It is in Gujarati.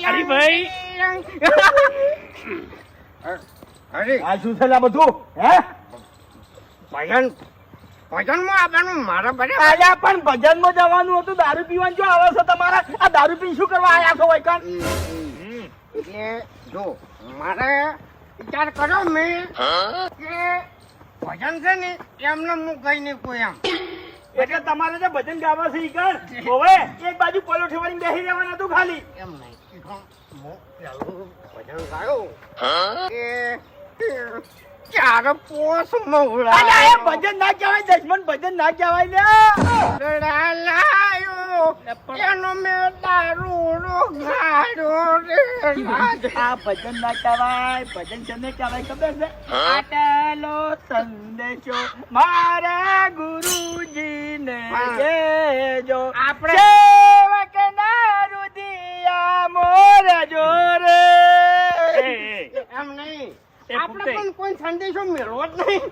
અરે ભાઈ અરે આ શું છે લા બધું હે ભજન ભજનમાં આવવાનું મારા બરે આયા પણ ભજનમાં જવાનું હતું દારૂ પીવાનું જો આવે છે તમારા આ દારૂ પી શું કરવા આયા છો વૈકણ એટલે જો મારે વિચાર કર્યો મેં કે ભજન છે ને એમને હું કઈ નહીં કોઈ એમ એટલે તમારે જે ભજન ગાવા છે ઈ કણ હવે એક બાજુ પલોઠી વાળીને બેસી રહેવાનું હતું ખાલી એમ નહીં હું પેલું ભજન ગાયો કે ચાર પોસ મવડા અલ્યા એ ભજન ના કહેવાય દશમન ભજન ના કહેવાય લે લાયો એનો મેં દારૂ ગાડ્યો રે આ ભજન ના કહેવાય ભજન કેને કહેવાય ખબર છે આટલો સંદેશો મારા ગુરુજીને દેજો આપણે સેવકના રુદિયા મોર જોરે એમ નહીં એ આપણે ફૂટે. પણ કોઈ સંદેશો મેળવો જ નહીં